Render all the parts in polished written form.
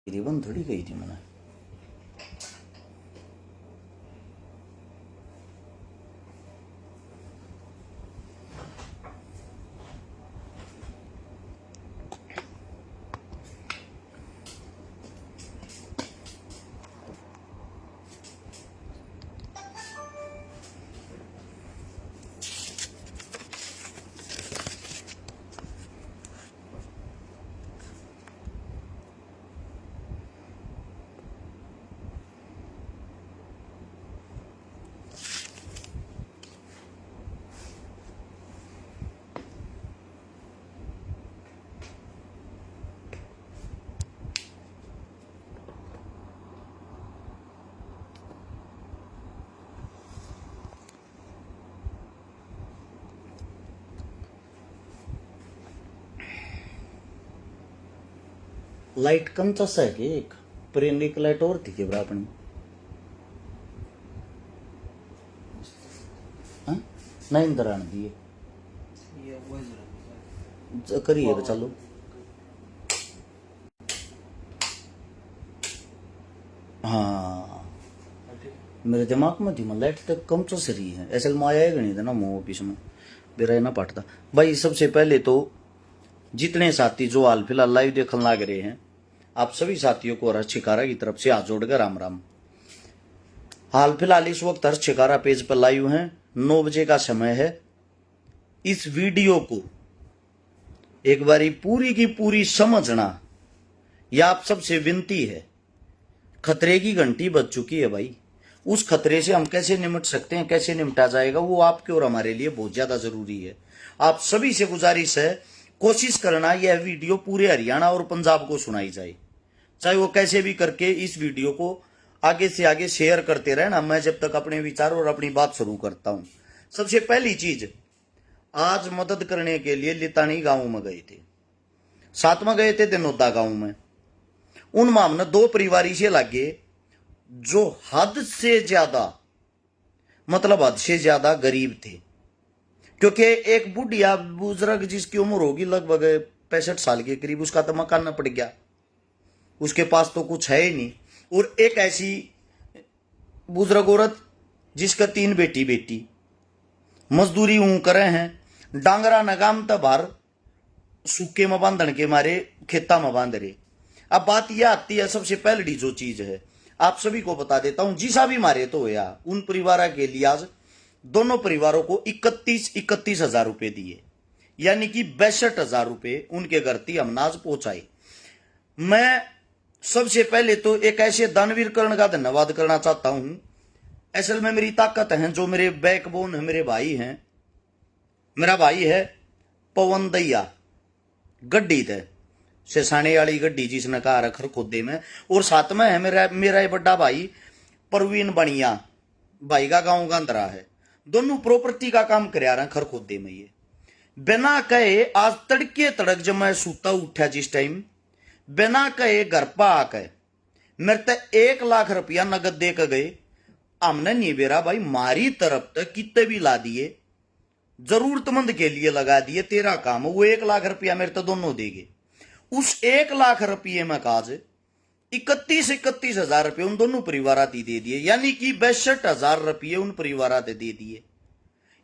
तकरीबन थोड़ी गई थी मैंने। लाइट कम चस है कि एक प्रेम एक लाइट और थी केवरा अपनी नहीं इंदरान दिए करिए चलो। हाँ मेरे दिमाग में थी लाइट तक कम चस रही है ऐसे माया गणित है ना मोह ऑफिस में बेरा ना पटता भाई। सबसे पहले तो जितने साथी जो हाल फिलहाल लाइव देखने लग रहे हैं आप सभी साथियों को हर्ष छिकारा की तरफ से हाथ जोड़कर राम राम। हाल फिलहाल इस वक्त हर्ष छिकारा पेज पर लाइव हैं, 9 बजे का समय है। इस वीडियो को एक बारी पूरी की पूरी समझना यह आप सबसे विनती है। खतरे की घंटी बज चुकी है भाई। उस खतरे से हम कैसे निपट सकते हैं, कैसे निपटा जाएगा, वो आपके और हमारे लिए बहुत ज्यादा जरूरी है। आप सभी से गुजारिश है कोशिश करना यह वीडियो पूरे हरियाणा और पंजाब को सुनाई जाए, चाहे वो कैसे भी करके इस वीडियो को आगे से आगे शेयर करते रहना। मैं जब तक अपने विचार और अपनी बात शुरू करता हूं, सबसे पहली चीज, आज मदद करने के लिए लितानी गांव में गए थे, साथ में गए थे दिनोदा गांव में। उन मामने 2 परिवारी से लगे जो हद से ज्यादा मतलब हद से ज्यादा गरीब थे, क्योंकि एक बुढ़िया बुजुर्ग जिसकी उम्र होगी लगभग 65 साल के करीब, उसका तो मकान न पड़ गया, उसके पास तो कुछ है ही नहीं। और एक ऐसी बुजुर्ग औरत जिसका 3 बेटी मजदूरी ऊं करे हैं, डांगरा नगाम तबार सूखे में बांधन के मारे खेता में बांध रहे। अब बात यह आती है, सबसे पहली जो चीज है आप सभी को बता देता हूं, जिसा भी मारे तो या उन परिवार के लिए आज दोनों परिवारों को 31 हजार रुपए दिए, यानी कि 62 हजार रुपए उनके घर ती हमनाज पहुंचाए। मैं सबसे पहले तो एक ऐसे दानवीर कर्ण का धन्यवाद करना चाहता हूं। असल में मेरी ताकत है, जो मेरे बैकबोन है, मेरे भाई हैं। मेरा भाई है पवन दैया गड्डी थे सेसाने वाली गड्डी जिसने कहा रखर खोदे में, और साथ में है मेरा बड़ा भाई परवीन बनिया, भाई का गांव गांधरा है। दोनों प्रॉपर्टी का काम कर रहे खर खोदे में। ये बिना कहे आज तड़के तड़क जब मैं सूता उठा जिस टाइम, बिना कहे घर पर आके मेरे तक 1 लाख रुपया नगद दे के गए। हमने नहीं बेरा भाई मारी तरफ तक कितने भी ला दिए, जरूरतमंद के लिए लगा दिए, तेरा काम। वो 1 लाख रुपया मेरे तो दोनों देगे। उस 1 लाख रुपये में काज 31 हजार रुपये उन दोनों परिवार दे दिए, यानी कि 62 हजार रुपये उन परिवार दे दिए।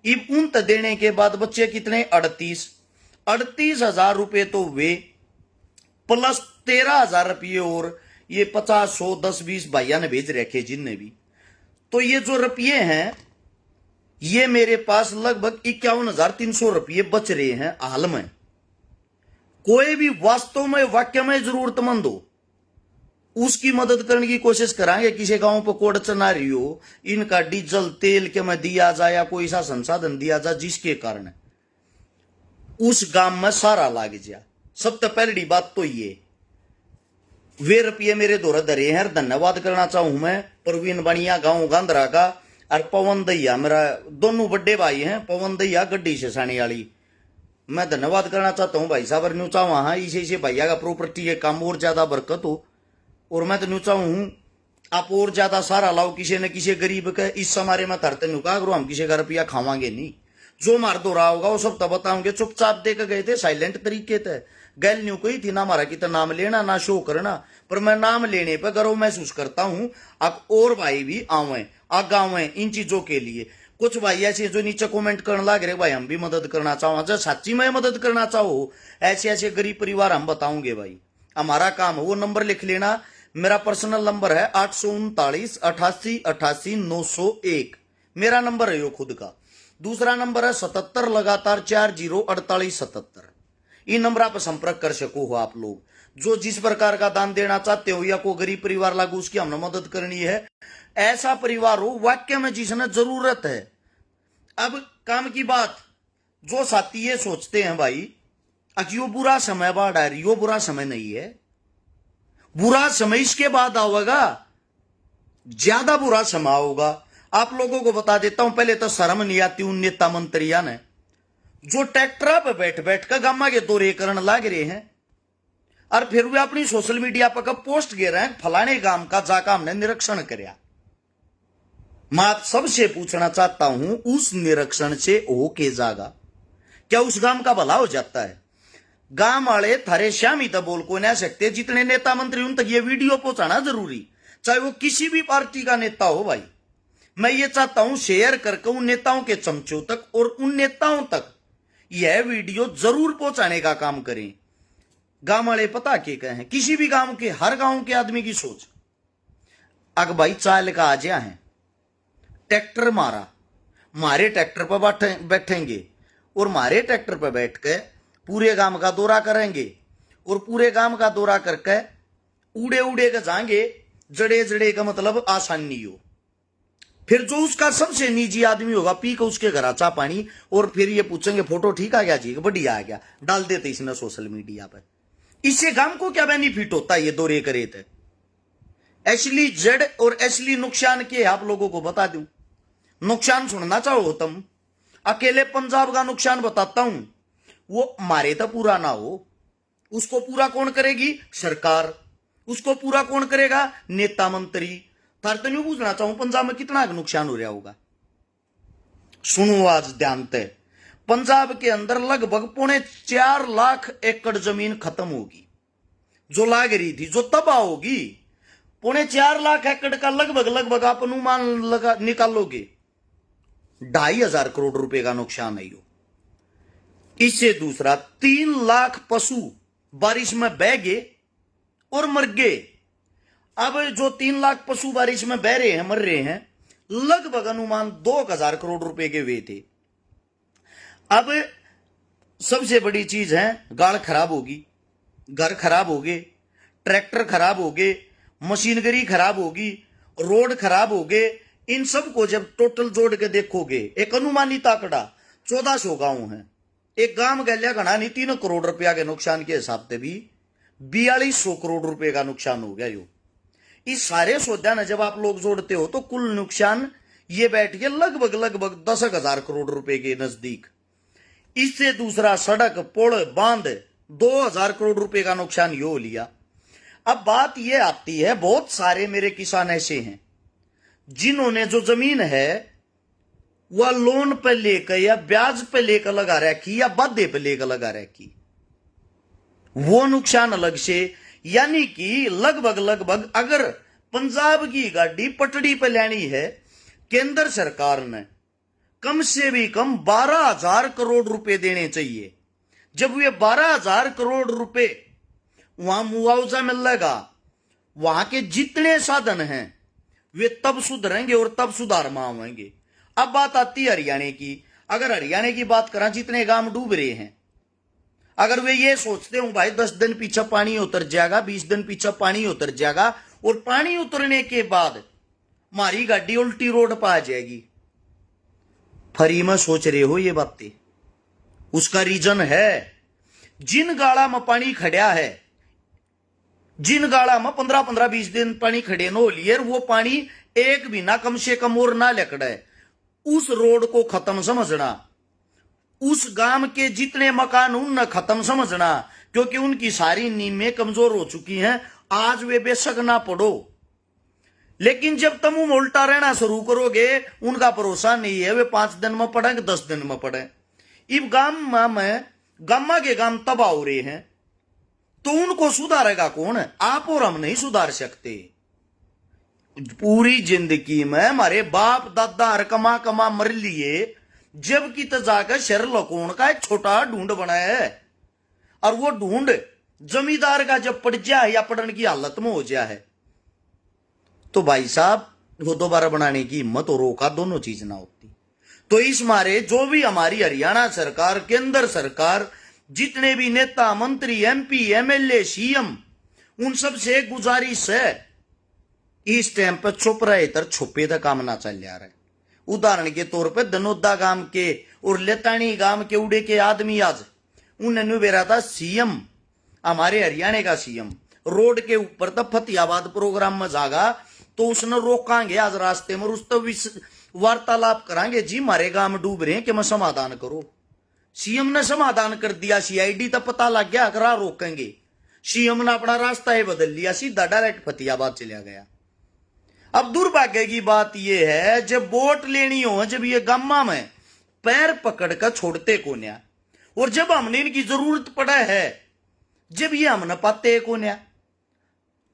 इब उन देने के बाद बच्चे कितने 38 हजार रुपये तो वे प्लस 13 हजार रुपये और ये 50 100 10 20 भाइया ने भेज रखे जिनने भी। तो ये जो रुपये हैं ये मेरे पास लगभग 51,300 रुपये बच रहे हैं हाल में। कोई भी वास्तव में वाक्य में जरूरतमंद हो उसकी मदद करने की कोशिश करांगे। किसी गांव पर कोड़ चना रही हो, इनका डीजल तेल के में दिया जाए या कोई सा संसाधन दिया जाए जिसके कारण उस गांव में सारा लाग जाए। सबसे पहली बात तो ये वे रुपये मेरे दौरा धरे हैं। धन्यवाद करना चाहूं मैं प्रवीण बनिया गांव गांधरा का और पवन दैया, मेरा दोनों बड़े भाई हैं। पवन दैया गड्डी से सानी वाली, मैं धन्यवाद करना चाहता हूं भाई साहब। न्यू चाहूँ हाँ इसे भैया का प्रॉपर्टी के काम और ज्यादा बरकत हो, और मैं तो न्यू चाहूँ आप और ज्यादा सारा लाओ किसी न किसी गरीब के। इस समारे में तरते न्यू कहा करो हम किसी का रुपया खावांगे नहीं, जो मार दो रहा होगा वो सब तब बताओगे। चुपचाप दे के गए थे, साइलेंट तरीके थे, गैल न्यू कोई थी ना हमारा कि तो नाम लेना ना शो करना, पर मैं नाम लेने पर गर्व महसूस करता हूं। अब और भाई भी आवे आगा आवे इन चीजों के लिए। कुछ भाई ऐसे जो नीचे कमेंट करने लग रहे भाई हम भी मदद करना चाहो, जब सच्ची में मदद करना चाहो ऐसे ऐसे गरीब परिवार हम बताऊंगे भाई, हमारा काम है। वो नंबर लिख लेना, मेरा पर्सनल नंबर है 839 88 88 901, मेरा नंबर है यो खुद का। दूसरा नंबर है 77 लगातार 40 48 77। इन नंबर पर संपर्क कर सको हो आप लोग, जो जिस प्रकार का दान देना चाहते हो या कोई गरीब परिवार लागू उसकी हमने मदद करनी है, ऐसा परिवार हो वाक्य में जिसने जरूरत है। अब काम की बात, जो साथी ये सोचते हैं भाई अब यो बुरा समय बाढ़ आ रही, यो बुरा समय नहीं है, बुरा समय इसके बाद आवेगा, ज्यादा बुरा समय होगा। आप लोगों को बता देता हूं, पहले तो शर्म नहीं आती उन नेता मंत्रियों ने जो ट्रैक्टर पे बैठ बैठ कर गामा के दौरे करने लग रहे हैं, और फिर वे अपनी सोशल मीडिया पर पोस्ट गे रहे हैं फलाने गांव का जाकर हमने निरीक्षण कराया। मैं आप सबसे पूछना चाहता हूं, उस निरीक्षण से हो के जागा क्या उस गांव का भला हो जाता है? गांव वाले थारे श्याम ही तो बोल को नहीं सकते, जितने नेता मंत्री उन तक ये वीडियो पहुंचाना जरूरी, चाहे वो किसी भी पार्टी का नेता हो भाई। मैं ये चाहता हूं शेयर करके उन नेताओं के चमचों तक और उन नेताओं तक यह वीडियो जरूर पहुंचाने का काम करें। गांव वाले पता के कहे, किसी भी गांव के, हर गांव के आदमी की सोच अग भाई चाल का आजा है, ट्रैक्टर मारा, मारे ट्रैक्टर पर बैठेंगे और मारे ट्रैक्टर पर बैठ के पूरे गांव का दौरा करेंगे, और पूरे गांव का दौरा करके उड़े उड़े के जाएंगे, जड़े जड़े का मतलब आसानी हो। फिर जो उसका सबसे निजी आदमी होगा पी के उसके घर चा पानी, और फिर ये पूछेंगे फोटो ठीक आ गया जी, बढ़िया आ गया, डाल देते इसने सोशल मीडिया पर। इससे गांव को क्या बेनिफिट होता है ये दौरे करे थे? असली जड़ और असली नुकसान के आप लोगों को बता दूं। नुकसान सुनना चाहो तुम? अकेले पंजाब का नुकसान बताता हूं, वो मारे तो पूरा ना हो, उसको पूरा कौन करेगी? सरकार। उसको पूरा कौन करेगा? नेता मंत्री। थार तो नहीं पूछना चाहूं पंजाब में कितना नुकसान हो रहा होगा। सुनो आज ध्यान से, पंजाब के अंदर लगभग 4.25 लाख एकड़ जमीन खत्म होगी, जो लाग रही थी, जो तबाह होगी। 4.25 लाख एकड़ का लगभग आप अनुमान लगा निकालोगे 2,500 करोड़ रुपए का नुकसान है यो। इससे दूसरा 3 लाख पशु बारिश में बह गए और मर गए। अब जो 3 लाख पशु बारिश में बह रहे हैं, मर रहे हैं, लगभग अनुमान 2,000 करोड़ रुपए के वे थे। अब सबसे बड़ी चीज है, गाड़ खराब होगी, घर खराब हो गए, ट्रैक्टर खराब हो गए, मशीनरी खराब होगी, रोड खराब हो गए। इन सब को जब टोटल जोड़ के देखोगे, एक अनुमानित आंकड़ा 1400 गांव है, एक गांव गैलिया घना नहीं, 3 करोड़ रुपया के नुकसान के हिसाब से भी 4200 करोड़ रुपए का नुकसान हो गया यो। इस सारे सौदा न जब आप लोग जोड़ते हो तो कुल नुकसान ये बैठ गया लगभग 10,000 करोड़ रुपए के नजदीक। इससे दूसरा सड़क, पुल, बांध 2,000 करोड़ रुपए का नुकसान यो लिया। अब बात ये आती है, बहुत सारे मेरे किसान ऐसे हैं जिन्होंने जो जमीन है वह लोन पे लेकर या ब्याज पे लेकर लगा रखी या वादे पे लेकर लगा रखी, वो नुकसान अलग से। यानी कि लगभग अगर पंजाब की गाड़ी पटड़ी पे लेनी है, केंद्र सरकार ने कम से भी कम 12,000 करोड़ रुपए देने चाहिए। जब ये 12,000 करोड़ रुपए वहां मुआवजा मिलेगा, वहां के जितने साधन हैं वे तब सुधरेंगे और तब सुधार में आएंगे। अब बात आती है हरियाणा की। अगर हरियाणा की बात करें, जितने गांव डूब रहे हैं, अगर वे ये सोचते हो भाई 10 दिन पीछे पानी उतर जाएगा, 20 दिन पीछे पानी उतर जाएगा, और पानी उतरने के बाद हमारी गाड़ी उल्टी रोड पर आ जाएगी, फरी में सोच रहे हो ये बातें? उसका रीजन है, जिन गाड़ा में पानी खड़ा है, जिन गाड़ा में 15-20 दिन पानी खड़े न हो लिए, वो पानी एक भी ना कम से कम और ना लकड़े, उस रोड को खत्म समझना, उस गांव के जितने मकान उन खत्म समझना, क्योंकि उनकी सारी नींवें कमजोर हो चुकी हैं। आज वे बेशक ना पड़ो, लेकिन जब तुम उल्टा रहना शुरू करोगे, उनका भरोसा नहीं है वे 5 दिन में पड़े कि 10 दिन में पड़े। इब गामा के गांव तबाह हो रहे हैं, तो उनको सुधारेगा कौन? आप और हम नहीं सुधार सकते। पूरी जिंदगी में हमारे बाप दादा हर कमा कमा मर लिए, जबकि तो जाकर शर लकोण का एक छोटा ढूंढ बनाया है, और वो ढूंढ जमींदार का जब पड़ जाए या पड़ने की हालत में हो जाए है, तो भाई साहब वो दोबारा बनाने की हिम्मत और रोका दोनों चीज ना होती। तो इस मारे जो भी हमारी हरियाणा सरकार, केंद्र सरकार, जितने भी नेता मंत्री, एमपी, एमएलए, सीएम, उन सब से गुजारिश है, इस टाइम पर चुप रहे तर छुपे का काम ना चल जा रहा है। उदाहरण के तौर पर धनोदा गांव के और लेतानी गांव के उड़े के आदमी आज उन्होंने बेरा था सीएम, हमारे हरियाणा का सीएम रोड के ऊपर तब फतेहाबाद प्रोग्राम में जागा, तो उसने रोकांगे आज रास्ते में, उस तो वार्तालाप करांगे, जी मारे गांव में डूब रहे हैं कि मैं समाधान करो। सीएम ने समाधान कर दिया, सीआईडी तक पता लग गया, अगर रोकेंगे। सीएम ने अपना रास्ता ही बदल लिया, सीधा डायरेक्ट फतेहाबाद चला गया। अब दुर्भाग्य की बात यह है, जब वोट लेनी हो, जब ये गामा में पैर पकड़ कर छोड़ते कोन्या, और जब हमने इनकी जरूरत पड़ा है, जब ये हम न पाते कोन्या,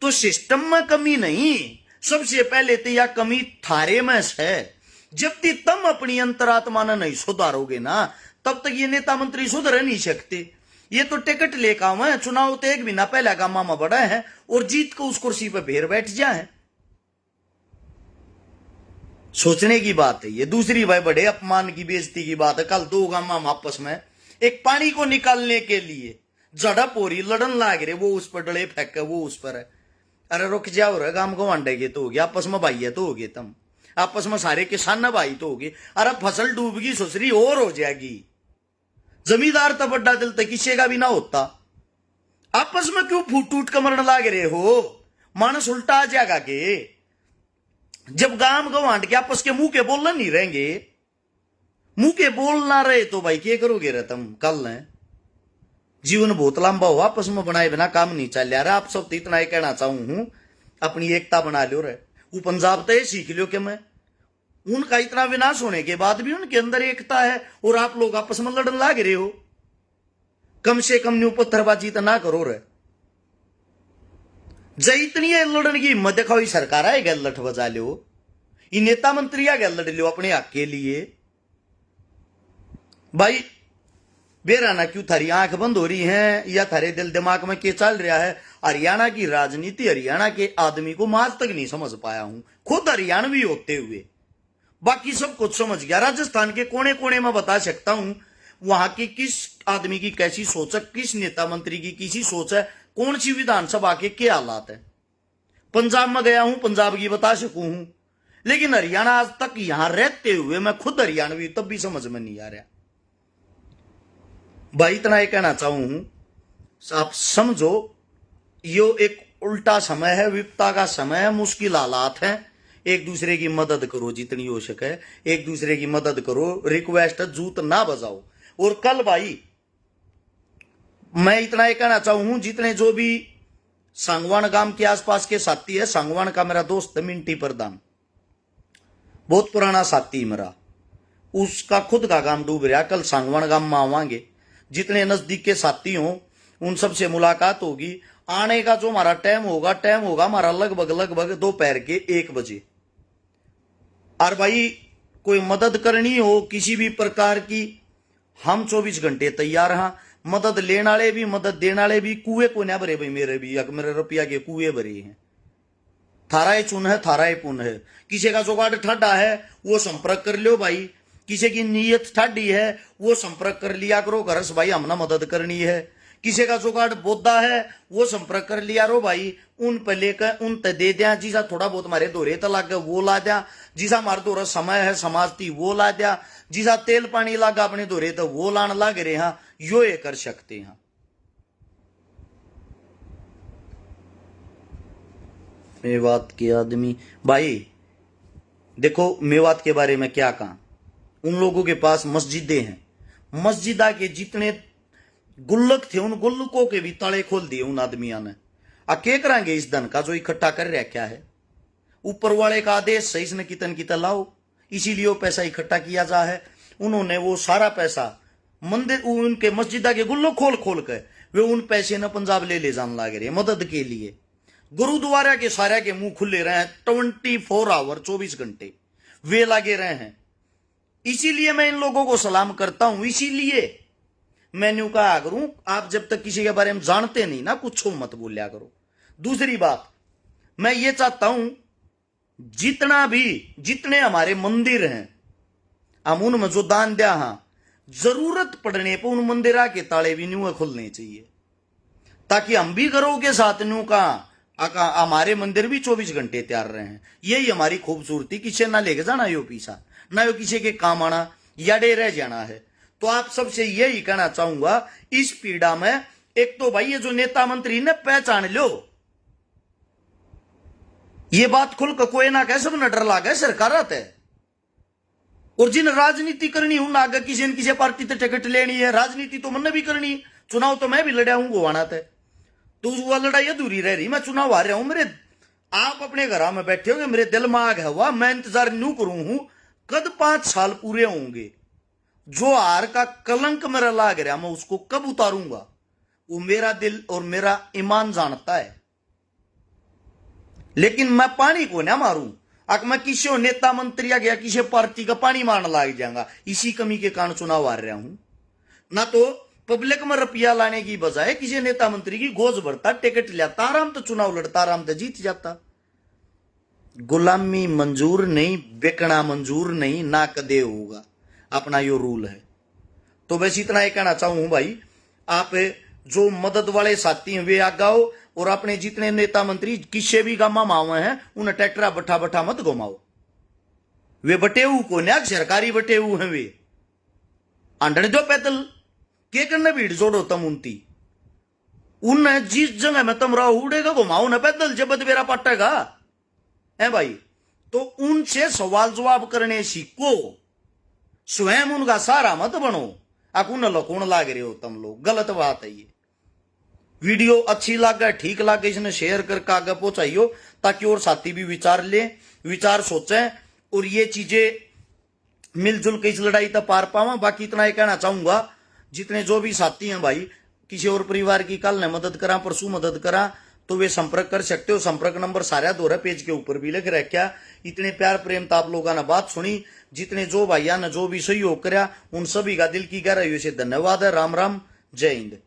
तो सिस्टम में कमी नहीं, सबसे पहले तो यह कमी थारे में है। जब तक तुम अपनी अंतरात्मा ने नहीं सुधारोगे ना, तब तक ये नेता मंत्री सुधर नहीं सकते। ये तो टिकट लेकर आवे, चुनाव तो एक महीना पहले गामा में बड़ा है, और जीत को उस कुर्सी पर भेर बैठ जाए। सोचने की बात है ये। दूसरी भाई बड़े अपमान की, बेइज्जती की बात है, कल दो गामा आपस में एक पानी को निकालने के लिए झड़प हो रही, लड़न लाग रहे, वो उस पर डले फेंक, वो उस पर है। अरे रुक जाओ रे, गांव को वांडेगे तो हो गया, आपस में भाई है तो हो गए, तुम आपस में सारे किसान भाई तो हो गए। अरे फसल डूबगी सुसरी और हो जाएगी, जमींदार तो बड़ा दिल तक किसी का भी ना होता। आपस में क्यों फूट टूट कर मरने लाग रहे हो? मानस उल्टा आ जाएगा के जब गांव गवांड के आपस के मुंह के बोलना नहीं रहेंगे, मुंह के बोल ना रहे तो भाई क्या करोगे रे तुम? कल ने जीवन बहुत लंबा हो, आपस में बनाए बिना काम नहीं चल रहा। आप सब तो इतना ही कहना चाहूं हूं, अपनी एकता बना लो रे। वो पंजाब तो ये सीख लो कि मैं उनका इतना विनाश होने के बाद भी उनके अंदर एकता है, और आप लोग आपस में लड़न लाग रहे हो। कम से कम न्यू पत्थरबाजी तो ना करो रे। जय इतनी लड़न की हिम्मत दिखाओ, सरकार है गल लठ बजा लो, ये नेता मंत्री आ गल लड़ लो अपने हक के लिए। भाई बेराना क्यों थारी आंख बंद हो रही है, या थारे दिल दिमाग में क्या चल रहा है? हरियाणा की राजनीति, हरियाणा के आदमी को मैं आज तक नहीं समझ पाया हूं, खुद हरियाणवी होते हुए। बाकी सब कुछ समझ गया, राजस्थान के कोने कोने में बता सकता हूं वहां की किस आदमी की कैसी सोच है, किस नेता मंत्री की किसी सोच है, कौन सी विधानसभा के क्या हालात है। पंजाब में गया हूं, पंजाब की बता सकूं हूं, लेकिन हरियाणा आज तक यहां रहते हुए मैं खुद हरियाणवी तब भी समझ में नहीं आ रहा। भाई इतना ही कहना चाहूं हूं, आप समझो यो एक उल्टा समय है, विपता का समय है, मुश्किल हालात हैं। एक दूसरे की मदद करो जितनी हो सके, एक दूसरे की मदद करो। रिक्वेस्ट है, जूत ना बजाओ। और कल भाई मैं इतना ही कहना चाहूं, जितने जो भी सांगवान गांव के आसपास के साथी है, सांगवान का मेरा दोस्त है मिंटी प्रधान, बहुत पुराना साथी मेरा, उसका खुद का काम डूब रहा। कल सांगवान गांव में आवांगे, जितने नजदीक के साथी हों उन सबसे मुलाकात होगी। आने का जो हमारा टाइम होगा हमारा लगभग दोपहर के 1 बजे। और भाई कोई मदद करनी हो किसी भी प्रकार की, हम 24 घंटे तैयार हैं। मदद लेने वाले भी मदद देने वाले भी। कुएं को ना भरे भाई, मेरे रुपया के कुएं भरे हैं। थारा ही चुन है, थारा ही पुन है। किसी का जुगाड़ ठाडा है वो संपर्क कर लो भाई, किसी की नीयत ठाडी है वो संपर्क कर लिया करो, घरस भाई हमने मदद करनी है। किसी का जुगाड़ बोधा है वो संपर्क कर लिया रो भाई, उन पे लेकर उन ते दे दिया। जिसा थोड़ा बहुत हमारे दोरे तो लग गए वो ला दिया, जिसा हमारे दोरा समय है समाज थी वो ला दिया, जिसा तेल पानी लगा अपने दोरे तो वो लान लग रहे हैं। यो ये कर सकते हैं। मेवात के आदमी भाई देखो, मेवात के बारे में क्या कहा, उन लोगों के पास मस्जिदें हैं, मस्जिदा के जितने गुल्लक थे उन गुल्लकों के भी ताले खोल दिए उन आदमियों ने। क्या करेंगे इस धन का जो इकट्ठा कर रहा क्या है? ऊपर वाले का आदेश सही से कितन की लाओ, इसीलिए वो पैसा इकट्ठा किया जा है। उन्होंने वो सारा पैसा मंदिर, उनके मस्जिदा के गुल्लक खोल खोल कर वे उन पैसे न पंजाब ले जाने लग रहे मदद के लिए। गुरुद्वारा के सारे के मुंह खुले रहे हैं 24 आवर 24 घंटे वे लगे रहे हैं। इसीलिए मैं इन लोगों को सलाम करता हूं। इसीलिए मैंने कहा करूं आप जब तक किसी के बारे में जानते नहीं ना कुछ मत बोलिया करो। दूसरी बात मैं ये चाहता हूं जितने हमारे मंदिर हैं हम उनमें जो दान दिया हाँ जरूरत पड़ने पर उन मंदिरा के ताले भी न्यू खुलने चाहिए ताकि हम भी घरों के साथ न्यू का हमारे मंदिर भी 24 घंटे तैयार रहे हैं। यही हमारी खूबसूरती। किसी ना लेके जाना यो पीछा ना यो किसी के काम आना या डे रह जाना है। तो आप सबसे यही कहना चाहूंगा इस पीड़ा में एक तो भाई ये जो नेता मंत्री ने पहचान लो ये बात खुल कर कोई ना कह सब न डर लागे सरकार है। और जिन राजनीति करनी हूं ना आगे किसी न किसी पार्टी से टिकट लेनी है राजनीति तो मैंने भी करनी चुनाव तो मैं भी लड़ा हूं गोवाना थे तो वो लड़ाई अधूरी रह रही। मैं चुनाव आ रहा हूं मेरे आप अपने घर में बैठे होंगे मेरे दिल में आग है हुआ मैं इंतजार न्यू करूं हूं कद 5 साल पूरे होंगे। जो हार का कलंक मेरा लाग रहा मैं उसको कब उतारूंगा वो मेरा दिल और मेरा ईमान जानता है। लेकिन मैं पानी को ना मारूं अगर मैं किसी नेता मंत्री या गया किसी पार्टी का पानी मारने लग जाऊंगा इसी कमी के कारण चुनाव हार रहा हूं। ना तो पब्लिक में रुपया लाने की बजाय किसी नेता मंत्री की गोज भरता टिकट लेता आराम तो चुनाव लड़ता आराम तो जीत जाता। गुलामी मंजूर नहीं बिकना मंजूर नहीं ना कदे होगा अपना यो रूल है। तो बस इतना ही कहना चाहूं भाई आप जो मदद वाले साथी हैं वे आगाओ और अपने जितने नेता मंत्री किसी भी गामा मावे हैं उन्हें ट्रैक्टर बठा बठा मत घुमाओ। वे बटेऊ को ना सरकारी बटेऊ हैं वे अंडर जो पैदल के करने भीड़ जोड़ो तम उनती उन जिस जगह में तुम रहो उड़ेगा घुमाओ ना पैदल जब बेरा पटेगा है भाई। तो उनसे सवाल जवाब करने सीखो स्वयं उनका सारा मत बनो। अकुन लकोण लाग रहे हो तुम लोग गलत बात है ये। वीडियो अच्छी लगे ठीक लगे इसने शेयर करके आगे पहुंचाइयो ताकि और साथी भी विचार ले विचार सोचें और ये चीजें मिलजुल के इस लड़ाई तक पार पावा। बाकी इतना ही कहना चाहूंगा जितने जो भी साथी हैं भाई किसी और परिवार की कल ने मदद करा परसों मदद करा तो वे संपर्क कर सकते हो। संपर्क नंबर सारा दोहरा पेज के ऊपर भी लिख रखा। इतने प्यार प्रेम तो आप लोगों ने बात सुनी जितने जो भाइया ने जो भी सहयोग करा उन सभी का दिल की गहराइयों से धन्यवाद है। राम राम जय हिंद।